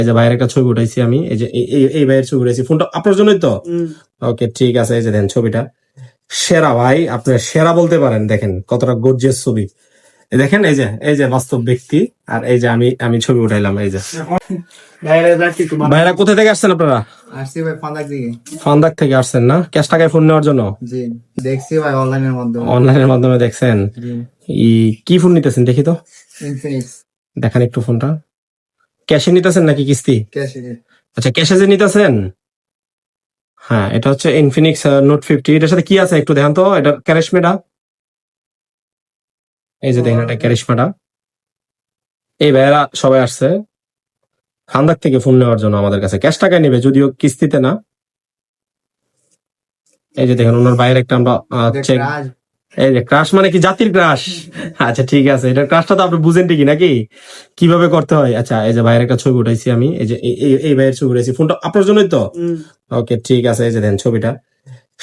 এই যে ভাইয়ের একটা ছবি উঠাইছি আমি, এই যে এই ভাইয়ের ছবি উঠাইছি, ফোনটা আপনার জন্যই তো। ওকে ঠিক আছে, এই যে দেন ছবিটা সেরা ভাই, আপনি সেরা বলতে পারেন। দেখেন কতটা গর্জিয়াস ছবি, দেখেন এই যে বাস্তব ব্যক্তি, আর এই যে আমি ছবি উঠাইলাম। এই যে ভাইরা কোথা থেকে আসছেন আপনারা? আসছি ভাই ফান্দাক দিকে। ফান্দাক থেকে আসছেন না, ক্যাশ টাকায় ফোন নেওয়ার জন্য? জি দেখছি ভাই অনলাইনের মাধ্যমে। অনলাইনের মাধ্যমে দেখছেন? কি ফোন নিতেছেন দেখি তো, ইনফিনিক্স দেখান একটু ফোনটা। ক্যাশে নিতেছেন নাকি কিস্তি? ক্যাশে। আচ্ছা ক্যাশে যে নিতেছেন, হ্যাঁ এটা হচ্ছে ইনফিনিক্স নোট 50। এটার সাথে কি আছে একটু দেখান তো, এটা ক্যারিশমাটা। এই যে দেখেন এটা ক্যারিশমাটা। এই ভাইয়েরা সবাই আসছে ফান্দাক থেকে ফোন নেওয়ার জন্য আমাদের কাছে, ক্যাশ টাকায় নেবে যদিও কিস্তিতে না। এই যে দেখেন ওনার বাইরে একটা আমরা চেক। এই যে ক্রাশ মানে কি, জাতির ক্রাশ? আচ্ছা ঠিক আছে, এটা ক্রাশটা তো আপনি বুঝেন ঠিকই নাকি, কিভাবে করতে হয়। আচ্ছা এই যে ভাইয়ের একটা ছবি উঠাইছি আমি, এই যে এই ভাইয়ের ছবি উঠাইছি, ফোনটা আপনার জন্যই তো। ওকে ঠিক আছে, এই যে দেন ছবিটা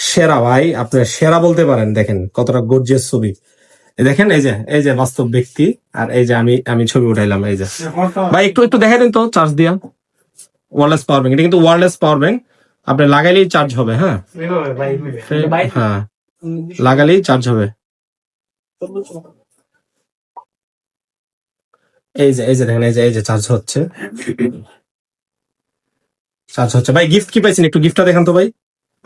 সেরা ভাই, আপনি সেরা বলতে পারেন। দেখেন কতটা গর্জিয়াস ছবি, দেখেন এই যে বাস্তব ব্যক্তি, আর এই যে আমি ছবি উঠাইলাম। এই যে ভাই একটু দেখাই দেন তো চার্জ দিয়া। ওয়্যারলেস পাওয়ার ব্যাংক, এটা কিন্তু ওয়্যারলেস পাওয়ার ব্যাংক, আপনি লাগাইলেই চার্জ হবে। হ্যাঁ হ্যাঁ, লাগালেই চার্জ হবে। এই যে দেখেন এই যে চার্জ হচ্ছে, ভাই গিফট কি পাইছেন একটু গিফটটা দেখান তো ভাই।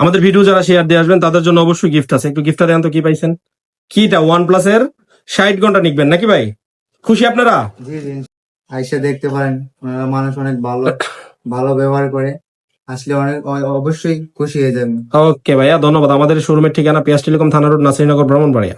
আমাদের ভিডিও যারা শেয়ার দিয়ে আসবেন তাদের জন্য অবশ্যই গিফট আছে, একটু গিফটটা দেখান তো কি পাইছেন। কিটা OnePlus এর 60 ঘন্টা নিবেন নাকি ভাই? খুশি আপনারা? জি জি আইসা দেখতে পারেন, ওনারা মানুষ অনেক ভালো, ভালো ব্যবহার করে, আসলে অনেক অবশ্যই খুশি হয়ে যাবেন। ওকে ভাইয়া ধন্যবাদ। আমাদের শোরুমের ঠিকানা পেঁয়াজ টেলিকম থানা রোড, নাসিরনগর, ব্রাহ্মণবাড়িয়া।